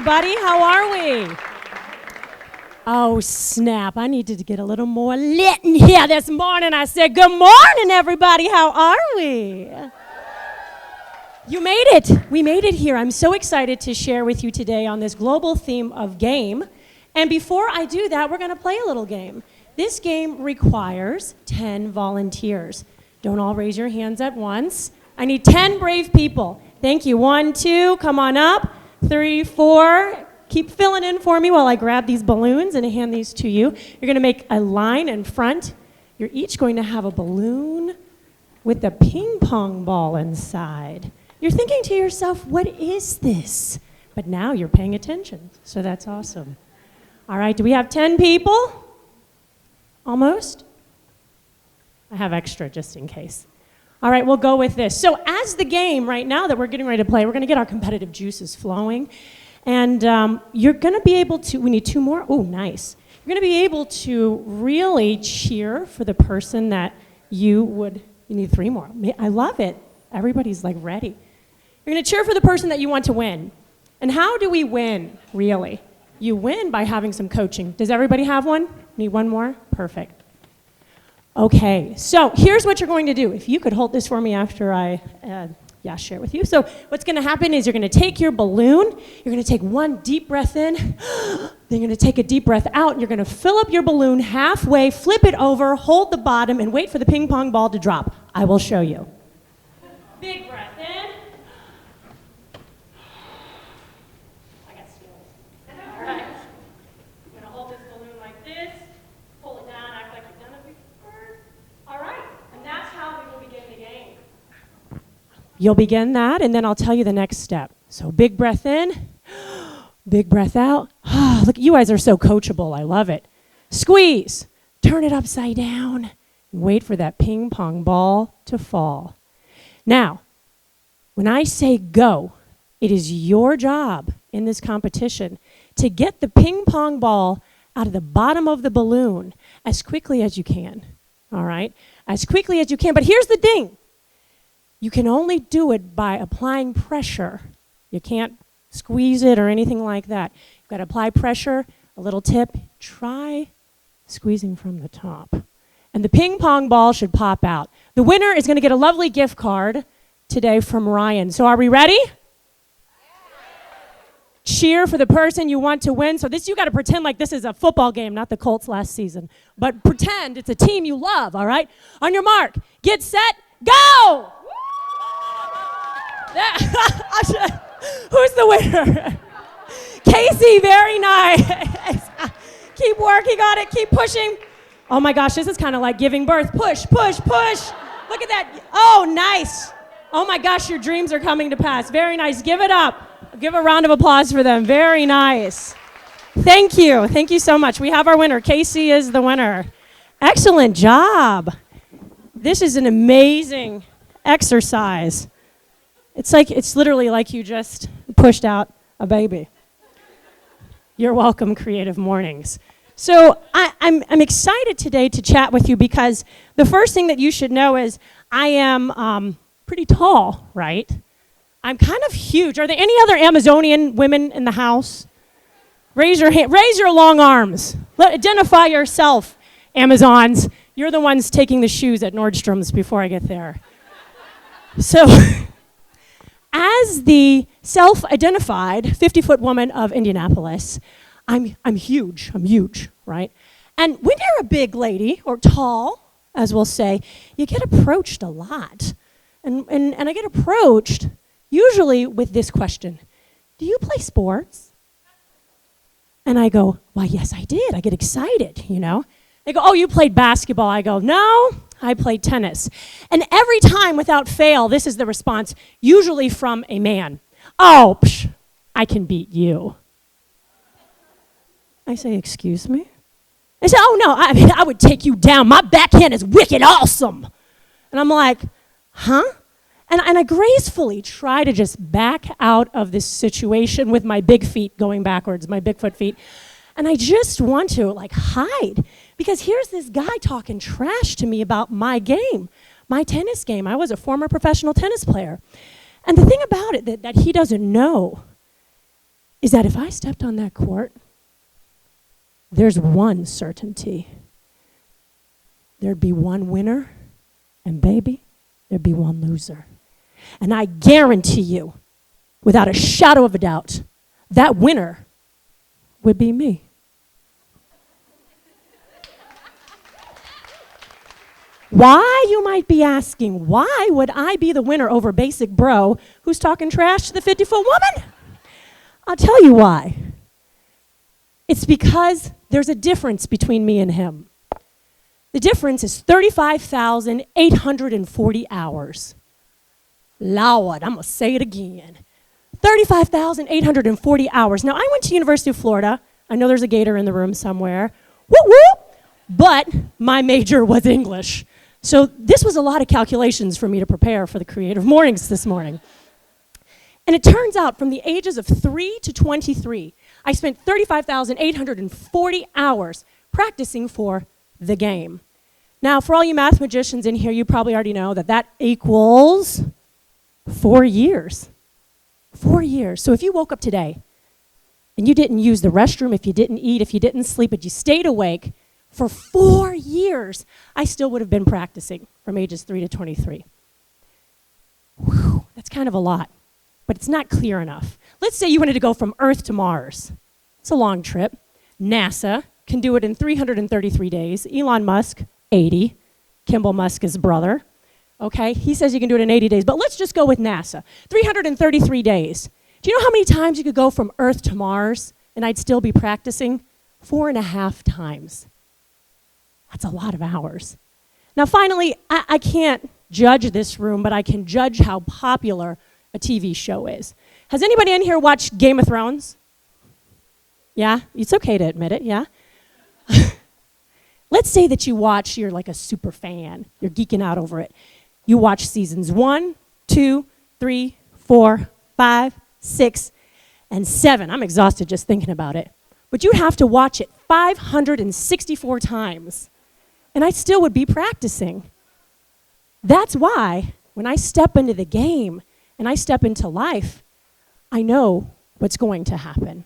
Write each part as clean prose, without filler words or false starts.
everybody. How are we? Oh, snap. I needed to get a little more lit in here this morning. I said, good morning, everybody. How are we? You made it. We made it here. I'm so excited to share with you today on this global theme of game. And before I do that, we're going to play a little game. This game requires 10 volunteers. Don't all raise your hands at once. I need 10 brave people. Thank you. 1, 2, come on up. 3, 4. Keep filling in for me while I grab these balloons and hand these to you. You're going to make a line in front. You're each going to have a balloon with a ping pong ball inside. You're thinking to yourself, what is this? But now you're paying attention, so that's awesome. All right, do we have 10 people? Almost? I have extra just in case. All right, we'll go with this. So as the game right now that we're getting ready to play, we're going to get our competitive juices flowing. And you're going to be able to, we need 2 more. Oh, nice. You're going to be able to really cheer for the person that you need 3 more. I love it. Everybody's like ready. You're going to cheer for the person that you want to win. And how do we win, really? You win by having some coaching. Does everybody have one? Need 1 more? Perfect. Okay, so here's what you're going to do. If you could hold this for me after I share with you. So what's going to happen is you're going to take your balloon, you're going to take 1 deep breath in, then you're going to take a deep breath out, and you're going to fill up your balloon halfway, flip it over, hold the bottom, and wait for the ping pong ball to drop. I will show you. Big breath in. I got skills. All right. I'm going to hold this balloon like this, pull it down, act like you've done it before. All right, and that's how we will begin the game. You'll begin that, and then I'll tell you the next step. So big breath in, big breath out. Look, you guys are so coachable. I love it. Squeeze. Turn it upside down. And wait for that ping pong ball to fall. Now, when I say go, it is your job in this competition to get the ping pong ball out of the bottom of the balloon as quickly as you can. All right? As quickly as you can. But here's the thing. You can only do it by applying pressure. You can't squeeze it or anything like that. You've got to apply pressure. A little tip, try squeezing from the top. And the ping pong ball should pop out. The winner is going to get a lovely gift card today from Ryan. So are we ready? Cheer for the person you want to win. So you got to pretend like this is a football game, not the Colts last season. But pretend it's a team you love, all right? On your mark, get set, go! Who's the winner? Casey, very nice. Keep working on it, keep pushing. Oh my gosh, this is kind of like giving birth. Push, push, push. Look at that. Oh, nice. Oh my gosh, your dreams are coming to pass. Very nice. Give it up. Give a round of applause for them. Very nice. Thank you. Thank you so much. We have our winner. Casey is the winner. Excellent job. This is an amazing exercise. It's literally like you just pushed out a baby. You're welcome, Creative Mornings. So I'm excited today to chat with you because the first thing that you should know is I am pretty tall, right? I'm kind of huge. Are there any other Amazonian women in the house? Raise your hand. Raise your long arms. Identify yourself, Amazons. You're the ones taking the shoes at Nordstrom's before I get there. So as the self-identified 50-foot woman of Indianapolis, I'm huge. I'm huge, right? And when you're a big lady, or tall, as we'll say, you get approached a lot. And I get approached usually with this question: do you play sports? And I go, why, yes, I did. I get excited, you know? They go, oh, you played basketball. I go, no, I played tennis. And every time, without fail, this is the response, usually from a man. Oh, I can beat you. I say, excuse me? They say, oh, no, I would take you down. My backhand is wicked awesome. And I'm like, huh? And I gracefully try to just back out of this situation with my big feet going backwards, my Bigfoot feet. And I just want to, hide. Because here's this guy talking trash to me about my game, my tennis game. I was a former professional tennis player. And the thing about it that he doesn't know is that if I stepped on that court, there's one certainty. There'd be one winner, and baby, there'd be one loser. And I guarantee you, without a shadow of a doubt, that winner would be me. Why, you might be asking, why would I be the winner over basic bro who's talking trash to the 50-foot woman? I'll tell you why. It's because there's a difference between me and him. The difference is 35,840 hours. Lord, I'm going to say it again. 35,840 hours. Now, I went to University of Florida. I know there's a gator in the room somewhere. Woo woo! But my major was English. So this was a lot of calculations for me to prepare for the Creative Mornings this morning. And it turns out from the ages of 3 to 23, I spent 35,840 hours practicing for the game. Now, for all you math magicians in here, you probably already know that that equals 4 years. 4 years. So if you woke up today and you didn't use the restroom, if you didn't eat, if you didn't sleep, but you stayed awake for 4 years, I still would have been practicing from ages 3 to 23. Whew, that's kind of a lot, but it's not clear enough. Let's say you wanted to go from Earth to Mars. It's a long trip. NASA can do it in 333 days. Elon Musk, 80. Kimball Musk, his brother. Okay, he says you can do it in 80 days, but let's just go with NASA. 333 days. Do you know how many times you could go from Earth to Mars and I'd still be practicing? 4.5 times. That's a lot of hours. Now finally, I can't judge this room, but I can judge how popular a TV show is. Has anybody in here watched Game of Thrones? Yeah? It's okay to admit it, yeah? Let's say that you're like a super fan. You're geeking out over it. You watch seasons 1, 2, 3, 4, 5, 6, and 7. I'm exhausted just thinking about it. But you'd have to watch it 564 times. And I still would be practicing. That's why when I step into the game and I step into life, I know what's going to happen.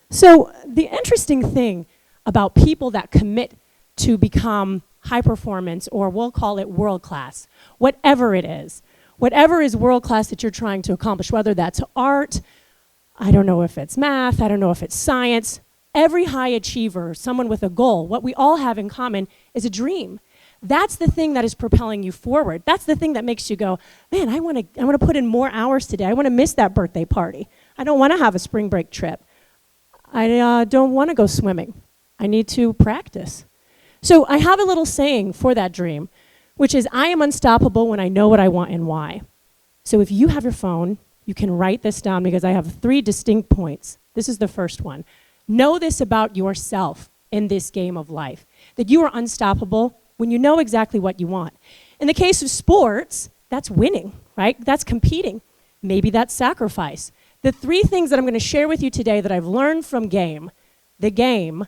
So the interesting thing about people that commit to become high performance, or we'll call it world class, whatever is world class that you're trying to accomplish, whether that's art, I don't know if it's math, I don't know if it's science. Every high achiever, someone with a goal, what we all have in common is a dream. That's the thing that is propelling you forward. That's the thing that makes you go, man, I want to put in more hours today. I want to miss that birthday party. I don't want to have a spring break trip. I don't want to go swimming. I need to practice. So I have a little saying for that dream, which is, I am unstoppable when I know what I want and why. So if you have your phone, you can write this down because I have 3 distinct points. This is the first one. Know this about yourself in this game of life, that you are unstoppable when you know exactly what you want. In the case of sports, that's winning, right? That's competing. Maybe that's sacrifice. The 3 things that I'm going to share with you today that I've learned from the game,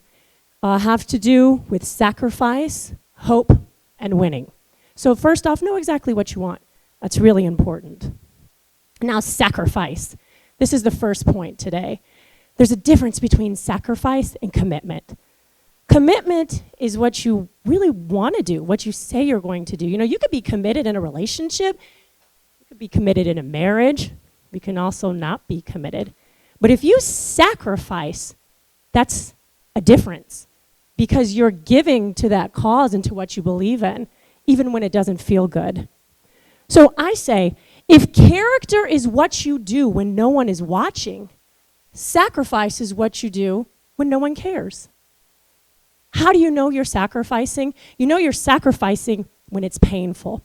have to do with sacrifice, hope, and winning. So first off, know exactly what you want. That's really important. Now, sacrifice. This is the first point today. There's a difference between sacrifice and commitment. Commitment is what you really want to do, what you say you're going to do. You know, you could be committed in a relationship. You could be committed in a marriage. You can also not be committed. But if you sacrifice, that's a difference because you're giving to that cause and to what you believe in, even when it doesn't feel good. So I say, if character is what you do when no one is watching, sacrifice is what you do when no one cares. How do you know you're sacrificing? You know you're sacrificing when it's painful.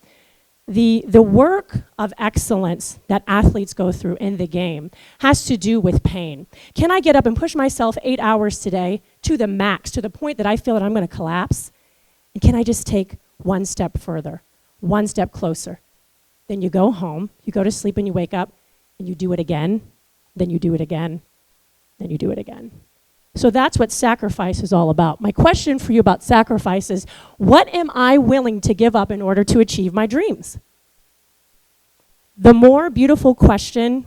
The work of excellence that athletes go through in the game has to do with pain. Can I get up and push myself 8 hours today to the max, to the point that I feel that I'm going to collapse? And can I just take one step further, one step closer? Then you go home, you go to sleep, and you wake up, and you do it again, then you do it again, then you do it again. So that's what sacrifice is all about. My question for you about sacrifice is, what am I willing to give up in order to achieve my dreams? The more beautiful question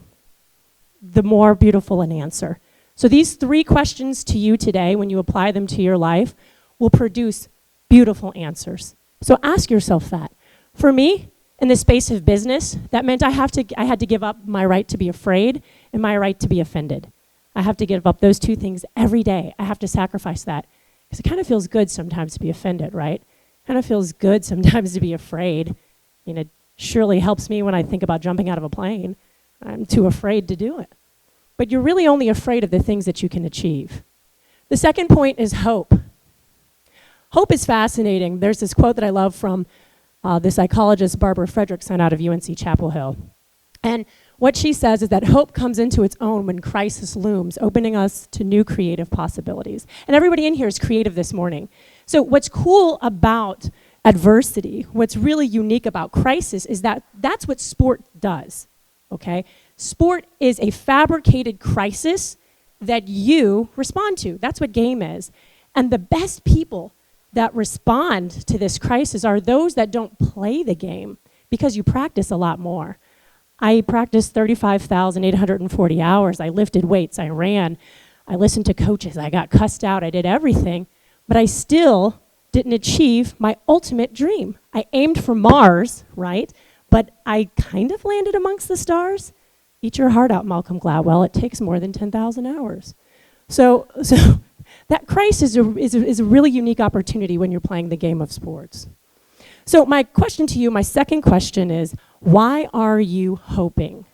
the more beautiful an answer. So these 3 questions to you today, when you apply them to your life, will produce beautiful answers. So ask yourself that. For me, in the space of business, that meant I had to give up my right to be afraid and my right to be offended. I have to give up those 2 things every day. I have to sacrifice that. Because it kind of feels good sometimes to be offended, right? Kind of feels good sometimes to be afraid. It surely helps me when I think about jumping out of a plane. I'm too afraid to do it. But you're really only afraid of the things that you can achieve. The second point is hope. Hope is fascinating. There's this quote that I love from the psychologist Barbara Fredrickson out of UNC Chapel Hill. And what she says is that hope comes into its own when crisis looms, opening us to new creative possibilities. And everybody in here is creative this morning. So what's cool about adversity, what's really unique about crisis is that that's what sport does, okay? Sport is a fabricated crisis that you respond to. That's what game is. And the best people that respond to this crisis are those that don't play the game because you practice a lot more. I practiced 35,840 hours. I lifted weights, I ran, I listened to coaches, I got cussed out, I did everything, but I still didn't achieve my ultimate dream. I aimed for Mars, right? But I kind of landed amongst the stars. Eat your heart out, Malcolm Gladwell. It takes more than 10,000 hours. So that crisis is a really unique opportunity when you're playing the game of sports. So my question to you, my second question is, why are you hoping?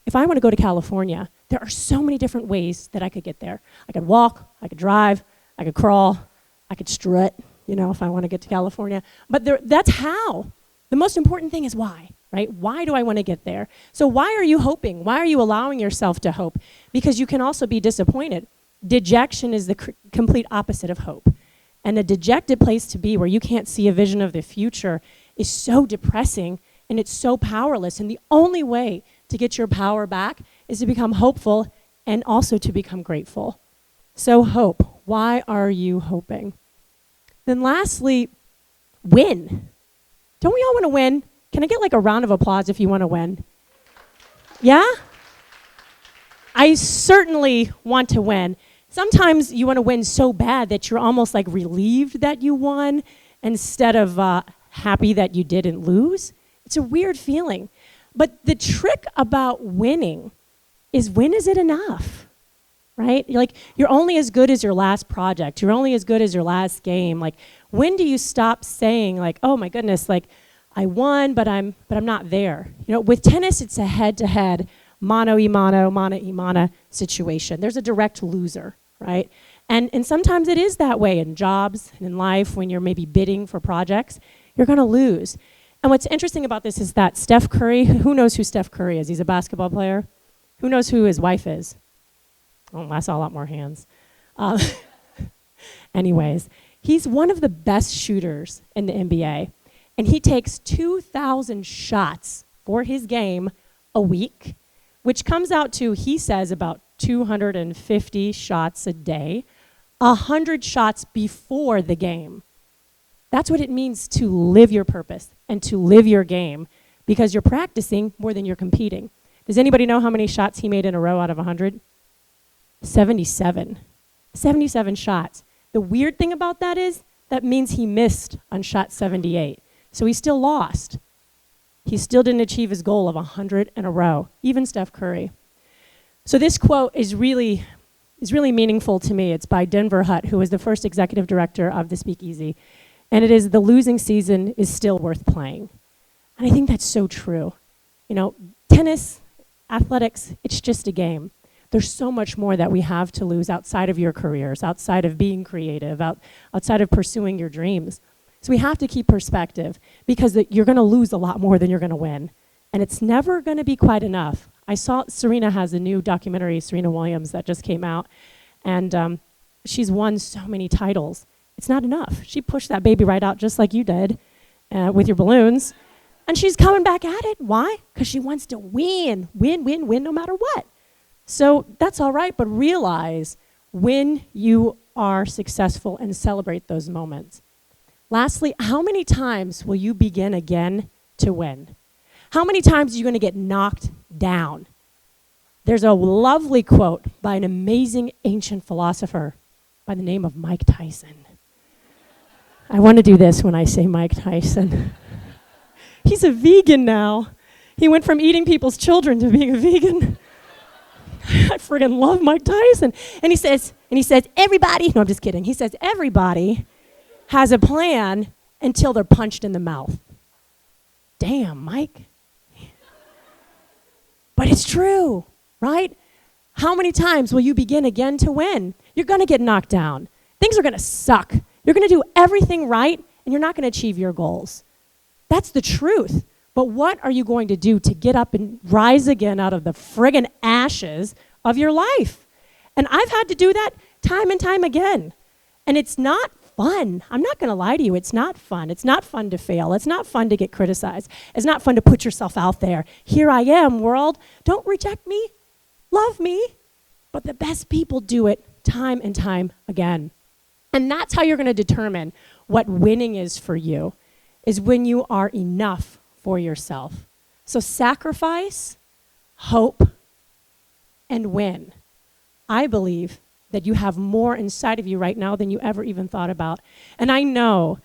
If I want to go to California, there are so many different ways that I could get there. I could walk, I could drive, I could crawl, I could strut, if I want to get to California. But that's how. The most important thing is why, right? Why do I want to get there? So why are you hoping? Why are you allowing yourself to hope? Because you can also be disappointed. Dejection is the complete opposite of hope. And a dejected place to be where you can't see a vision of the future is so depressing and it's so powerless. And the only way to get your power back is to become hopeful and also to become grateful. So hope. Why are you hoping? Then lastly, win. Don't we all want to win? Can I get like a round of applause if you want to win? Yeah? I certainly want to win. Sometimes you want to win so bad that you're almost like relieved that you won instead of happy that you didn't lose. It's a weird feeling. But the trick about winning is, when is it enough? Right? You're only as good as your last project. You're only as good as your last game. When do you stop saying oh my goodness, I won, but I'm not there. With tennis, it's a head-to-head, mano y mano, mana y mana situation. There's a direct loser, right? And sometimes it is that way in jobs and in life when you're maybe bidding for projects. You're going to lose. And what's interesting about this is that Steph Curry, who knows who Steph Curry is? He's a basketball player. Who knows who his wife is? Oh, I saw a lot more hands. Anyways, he's one of the best shooters in the NBA. And he takes 2,000 shots for his game a week, which comes out to, he says, about 250 shots a day, 100 shots before the game. That's what it means to live your purpose and to live your game, because you're practicing more than you're competing. Does anybody know how many shots he made in a row out of 100? 77. 77 shots. The weird thing about that is that means he missed on shot 78. So he still lost. He still didn't achieve his goal of 100 in a row, even Steph Curry. So this quote is really meaningful to me. It's by Denver Hutt, who was the first executive director of the Speakeasy. And it is, the losing season is still worth playing. And I think that's so true. Tennis, athletics, it's just a game. There's so much more that we have to lose outside of your careers, outside of being creative, outside of pursuing your dreams. So we have to keep perspective, because you're going to lose a lot more than you're going to win. And it's never going to be quite enough. I saw Serena has a new documentary, Serena Williams, that just came out. And she's won so many titles. It's not enough. She pushed that baby right out just like you did with your balloons. And she's coming back at it. Why? Because she wants to win, no matter what. So that's all right, but realize when you are successful and celebrate those moments. Lastly, how many times will you begin again to win? How many times are you going to get knocked down There's a lovely quote by an amazing ancient philosopher by the name of Mike Tyson. I want to do this when I say Mike Tyson. He's a vegan now. He went from eating people's children to being a vegan. I friggin' love Mike Tyson. And he says, everybody, no, I'm just kidding. He says, everybody has a plan until they're punched in the mouth. Damn, Mike. But it's true, right? How many times will you begin again to win? You're gonna get knocked down. Things are gonna suck. You're gonna do everything right, and you're not gonna achieve your goals. That's the truth. But what are you going to do to get up and rise again out of the friggin' ashes of your life? And I've had to do that time and time again. And it's not fun. I'm not gonna lie to you, it's not fun. It's not fun to fail. It's not fun to get criticized. It's not fun to put yourself out there. Here I am, world. Don't reject me. Love me. But the best people do it time and time again. And that's how you're gonna determine what winning is for you, is when you are enough for yourself. So sacrifice, hope, and win. I believe that you have more inside of you right now than you ever even thought about. And I know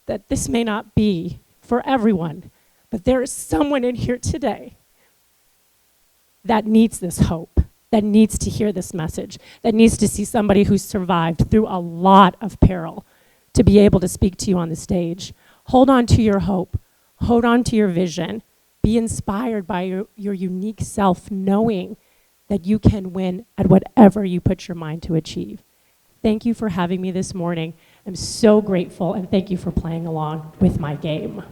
that this may not be for everyone, but there is someone in here today that needs this hope, that needs to hear this message, that needs to see somebody who's survived through a lot of peril to be able to speak to you on the stage. Hold on to your hope. Hold on to your vision. Be inspired by your unique self, knowing that you can win at whatever you put your mind to achieve. Thank you for having me this morning. I'm so grateful, and thank you for playing along with my game.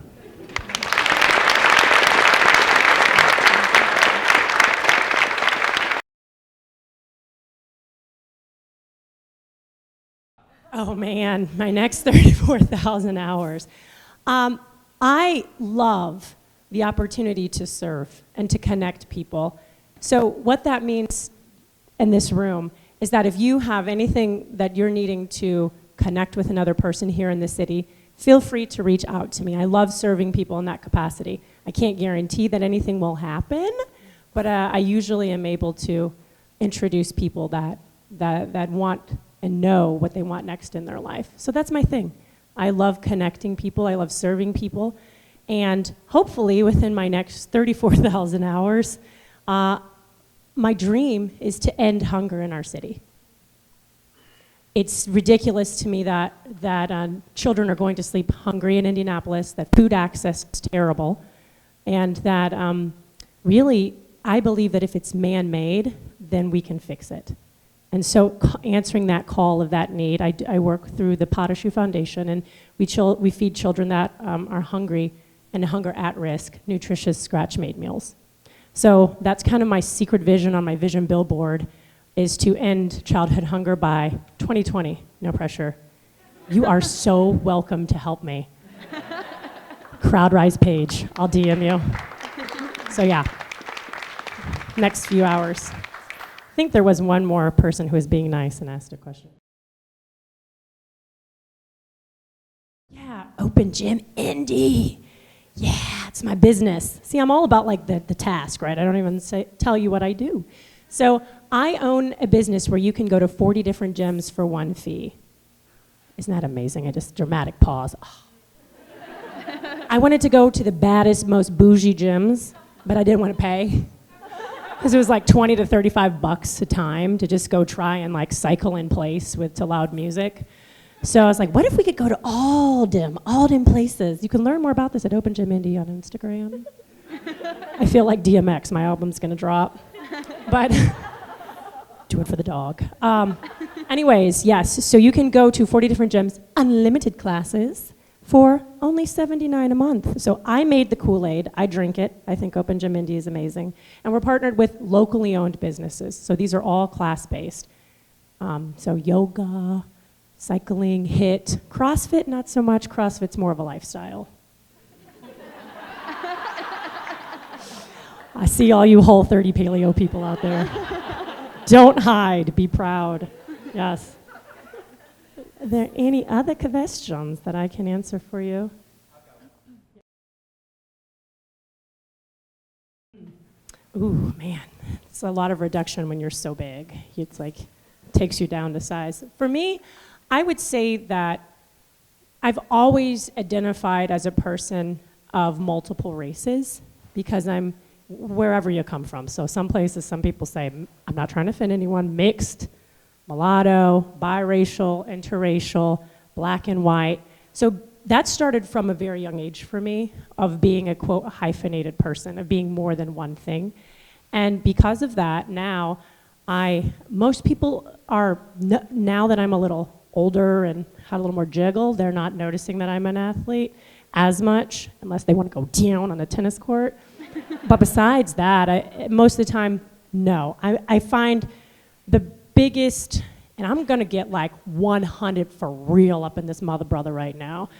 Oh man, my next 34,000 hours. I love the opportunity to serve and to connect people. So what that means in this room is that if you have anything that you're needing to connect with another person here in the city, feel free to reach out to me. I love serving people in that capacity. I can't guarantee that anything will happen, but I usually am able to introduce people that want and know what they want next in their life. So that's my thing. I love connecting people. I love serving people. And hopefully within my next 34,000 hours, my dream is to end hunger in our city. It's ridiculous to me that children are going to sleep hungry in Indianapolis, that food access is terrible, and that really, I believe that if it's man-made, then we can fix it. And so answering that call of that need, I work through the Potashu Foundation, and we feed children that are hungry and hunger at risk, nutritious scratch-made meals. So that's kind of my secret vision on my vision billboard, is to end childhood hunger by 2020. No pressure. You are so welcome to help me. CrowdRise page, I'll DM you. So yeah, next few hours. I think there was one more person who was being nice and asked a question. Yeah, Open Gym Indy. Yeah, it's my business. See, I'm all about like the task, right? I don't even tell you what I do. So I own a business where you can go to 40 different gyms for one fee. Isn't that amazing? I just dramatic pause. Oh. I wanted to go to the baddest, most bougie gyms, but I didn't want to pay. Because it was like 20 to 35 bucks a time to just go try and like cycle in place to loud music. So I was like, what if we could go to all dim places? You can learn more about this at Open Gym Indy on Instagram. I feel like DMX, my album's gonna drop. But do it for the dog. Anyways, yes, so you can go to 40 different gyms, unlimited classes, for only $79 a month. So I made the Kool-Aid, I drink it. I think Open Gym Indy is amazing. And we're partnered with locally owned businesses. So these are all class-based. So yoga, cycling, HIIT, CrossFit, not so much. CrossFit's more of a lifestyle. I see all you Whole30 paleo people out there. Don't hide, be proud. Yes. Are there any other questions that I can answer for you? Ooh, man, It's a lot of reduction when you're so big. It's like, takes you down to size. For me, I would say that I've always identified as a person of multiple races because I'm wherever you come from. So some places, some people say, I'm not trying to offend anyone, mixed, mulatto, biracial, interracial, black and white. So that started from a very young age for me of being a, quote, hyphenated person, of being more than one thing. And because of that, now most people are, now that I'm a little older and had a little more jiggle, they're not noticing that I'm an athlete as much, unless they want to go down on a tennis court. But besides that, most of the time, no. I find the biggest, and I'm gonna get like 100 for real up in this mother brother right now.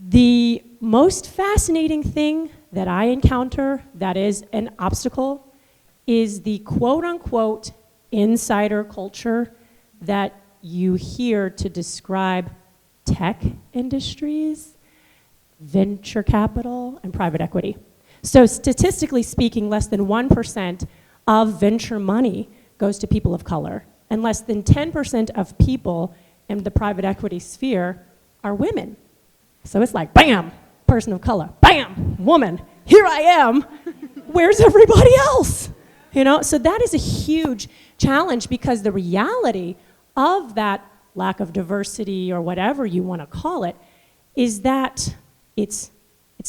The most fascinating thing that I encounter that is an obstacle is the quote unquote insider culture that you hear to describe tech industries, venture capital, and private equity. So statistically speaking, less than 1% of venture money goes to people of color, and less than 10% of people in the private equity sphere are women. So it's like, bam, person of color, bam, woman, here I am, where's everybody else? You know, so that is a huge challenge because the reality of that lack of diversity or whatever you want to call it is that it's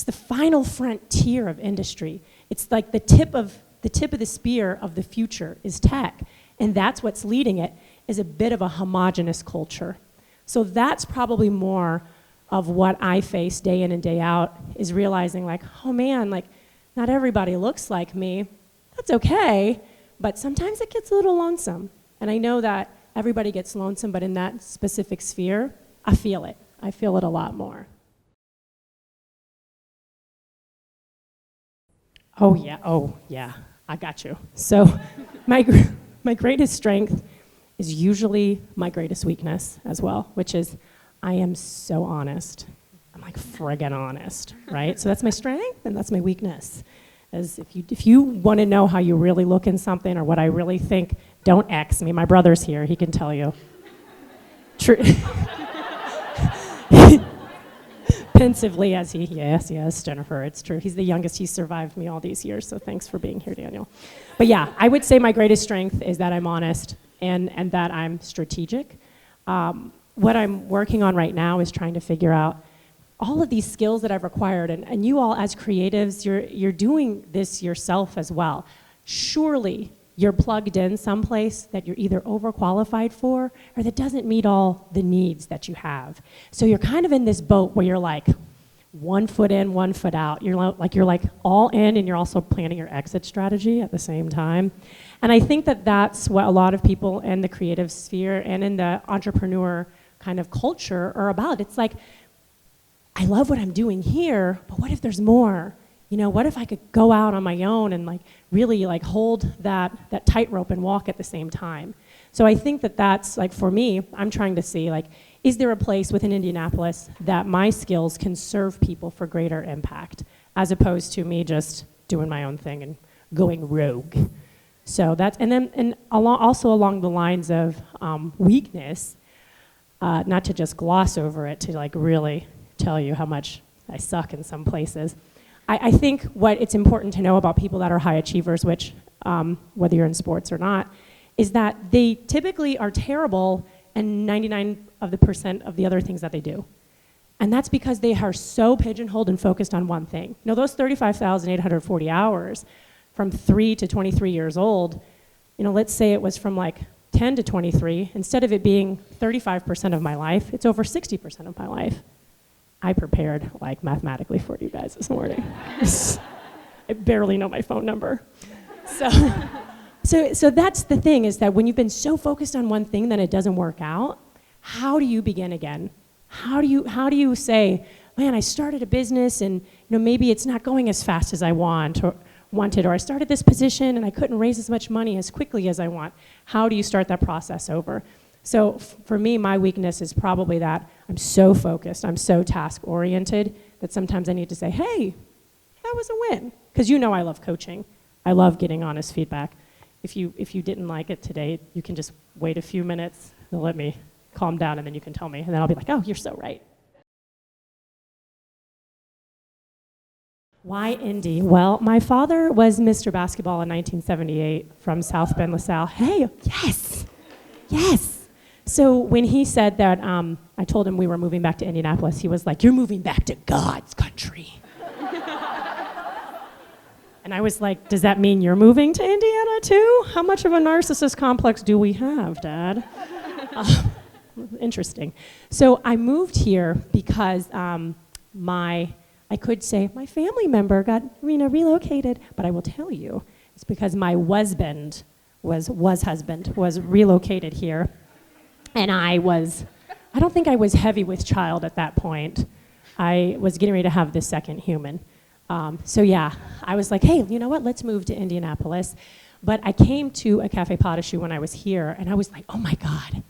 the final frontier of industry. It's like the tip of the spear of the future is tech, and that's what's leading it is a bit of a homogenous culture. So that's probably more of what I face day in and day out is realizing like, oh man, like not everybody looks like me. That's okay, but sometimes it gets a little lonesome. And I know that everybody gets lonesome, but in that specific sphere, I feel it. I feel it a lot more. Oh yeah, I got you. So my greatest strength is usually my greatest weakness as well, which is I am so honest. I'm like friggin' honest, right? So that's my strength and that's my weakness. As if you want to know how you really look in something or what I really think, don't X me. My brother's here, he can tell you. True. Pensively as he, yes, Jennifer, it's true. He's the youngest, he's survived me all these years, so thanks for being here, Daniel. But yeah, I would say my greatest strength is that I'm honest and that I'm strategic. What I'm working on right now is trying to figure out all of these skills that I've acquired, and you all as creatives, you're doing this yourself as well. Surely you're plugged in someplace that you're either overqualified for or that doesn't meet all the needs that you have. So you're kind of in this boat where you're like 1 foot in, 1 foot out. You're like all in and you're also planning your exit strategy at the same time. And I think that that's what a lot of people in the creative sphere and in the entrepreneur kind of culture are about. It's like, I love what I'm doing here, but what if there's more? You know, what if I could go out on my own and like really like hold that tightrope and walk at the same time? So I think that that's like for me, I'm trying to see like, is there a place within Indianapolis that my skills can serve people for greater impact as opposed to me just doing my own thing and going rogue? So that's, and also along the lines of weakness, not to just gloss over it, to like really tell you how much I suck in some places. I think what it's important to know about people that are high achievers, which whether you're in sports or not, is that they typically are terrible in 99% of the other things that they do. And that's because they are so pigeonholed and focused on one thing. Now those 35,840 hours from 3 to 23 years old, you know, let's say it was from like 10 to 23, instead of it being 35% of my life, it's over 60% of my life. I prepared like mathematically for you guys this morning. I barely know my phone number. So that's the thing, is that when you've been so focused on one thing that it doesn't work out, how do you begin again? How do you say, man, I started a business and maybe it's not going as fast as I wanted, or I started this position and I couldn't raise as much money as quickly as I want. How do you start that process over? So for me, my weakness is probably that I'm so focused, I'm so task-oriented that sometimes I need to say, hey, that was a win. Because I love coaching. I love getting honest feedback. if you didn't like it today, you can just wait a few minutes. They'll let me calm down, and then you can tell me, and then I'll be like, oh, you're so right. Why Indy? Well, my father was Mr. Basketball in 1978 from South Bend, LaSalle. Hey, yes. So when he said that, I told him we were moving back to Indianapolis, he was like, you're moving back to God's country. And I was like, does that mean you're moving to Indiana too? How much of a narcissist complex do we have, Dad? Interesting. So I moved here because I could say my family member got relocated, but I will tell you, it's because my husband was relocated here, and I don't think I was heavy with child at that point. I was getting ready to have the second human. So yeah, I was like, hey, you know what, let's move to Indianapolis. But I came to a Cafe Pas de Choux when I was here, and I was like, oh my God,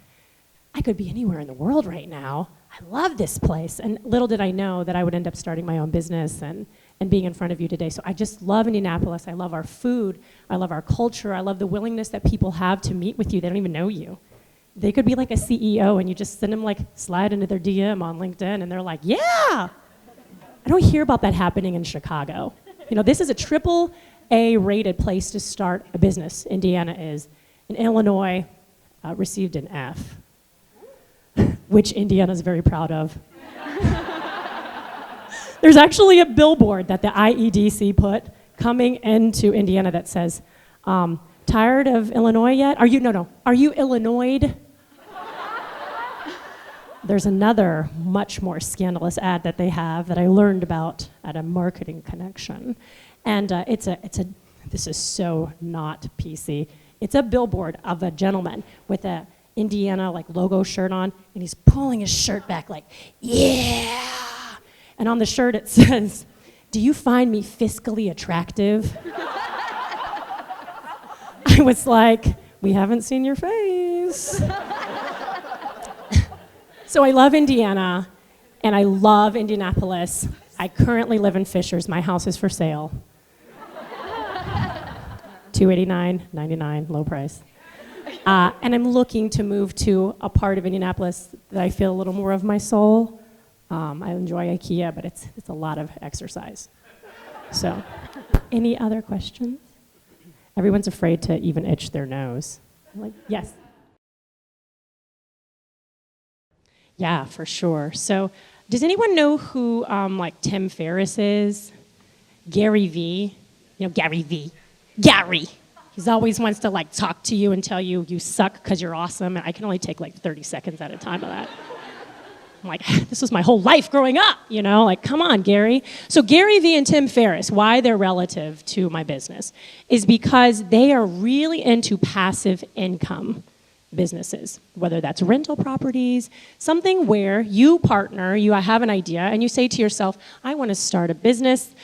I could be anywhere in the world right now. I love this place. And little did I know that I would end up starting my own business and being in front of you today. So I just love Indianapolis. I love our food. I love our culture. I love the willingness that people have to meet with you. They don't even know you. They could be like a CEO, and you just send them slide into their DM on LinkedIn, and they're like, yeah. I don't hear about that happening in Chicago. This is a AAA rated place to start a business. Indiana is. In Illinois, received an F, which Indiana's very proud of. There's actually a billboard that the IEDC put coming into Indiana that says, tired of Illinois yet? Are you Illinoised? There's another much more scandalous ad that they have that I learned about at a marketing connection. And this is so not PC. It's a billboard of a gentleman with a Indiana logo shirt on, and he's pulling his shirt back yeah. And on the shirt it says, do you find me fiscally attractive? I was like, we haven't seen your face. So I love Indiana, and I love Indianapolis. I currently live in Fishers. My house is for sale. $289.99, low price. And I'm looking to move to a part of Indianapolis that I feel a little more of my soul. I enjoy IKEA, but it's a lot of exercise. So, any other questions? Everyone's afraid to even itch their nose. Yes. Yeah, for sure. So, does anyone know who Tim Ferriss is? Gary V. Gary V. Gary. He always wants to talk to you and tell you you suck because you're awesome, and I can only take 30 seconds at a time of that. I'm like, this was my whole life growing up, come on, Gary. So Gary V and Tim Ferriss, why they're relative to my business is because they are really into passive income businesses, whether that's rental properties, something where you partner, you have an idea, and you say to yourself, I want to start a business.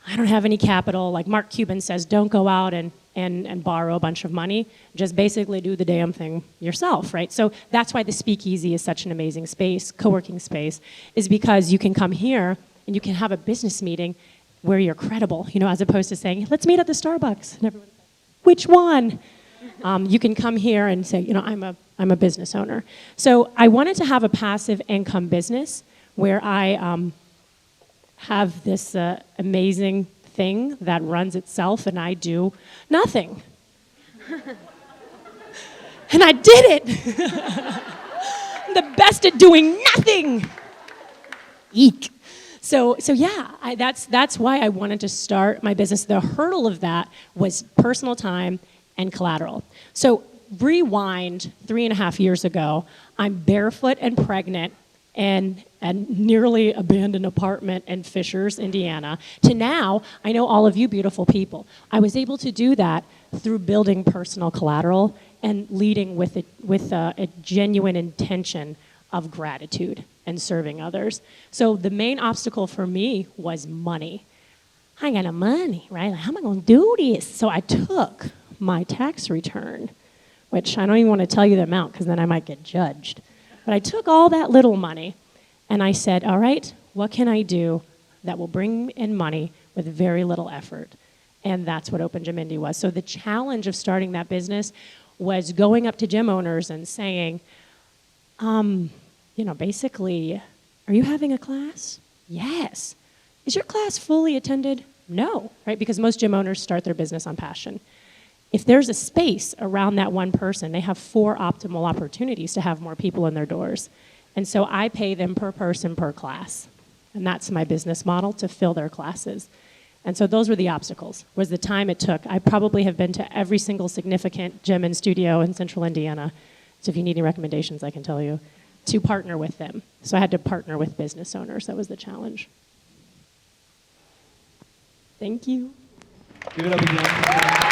I don't have any capital. Like Mark Cuban says, don't go out and borrow a bunch of money. Just basically do the damn thing yourself, right? So that's why the Speakeasy is such an amazing space, co-working space, is because you can come here and you can have a business meeting where you're credible, as opposed to saying, let's meet at the Starbucks. And everyone's like, which one? You can come here and say, I'm a business owner. So I wanted to have a passive income business where I have this amazing thing that runs itself, and I do nothing. And I did it. I'm the best at doing nothing. Eek. So yeah, that's why I wanted to start my business. The hurdle of that was personal time and collateral. So rewind 3.5 years ago, I'm barefoot and pregnant and a nearly abandoned apartment in Fishers, Indiana, to now, I know all of you beautiful people. I was able to do that through building personal collateral and leading with a genuine intention of gratitude and serving others. So the main obstacle for me was money. I ain't got no money, right? How am I going to do this? So I took my tax return, which I don't even want to tell you the amount because then I might get judged. But I took all that little money and I said, all right, what can I do that will bring in money with very little effort? And that's what Open Gym Indy was. So the challenge of starting that business was going up to gym owners and saying, basically, are you having a class? Yes. Is your class fully attended? No, right? Because most gym owners start their business on passion. If there's a space around that one person, they have 4 optimal opportunities to have more people in their doors. And so I pay them per person per class. And that's my business model, to fill their classes. And so those were the obstacles, was the time it took. I probably have been to every single significant gym and studio in central Indiana. So if you need any recommendations, I can tell you, to partner with them. So I had to partner with business owners. That was the challenge. Thank you. Give it up again.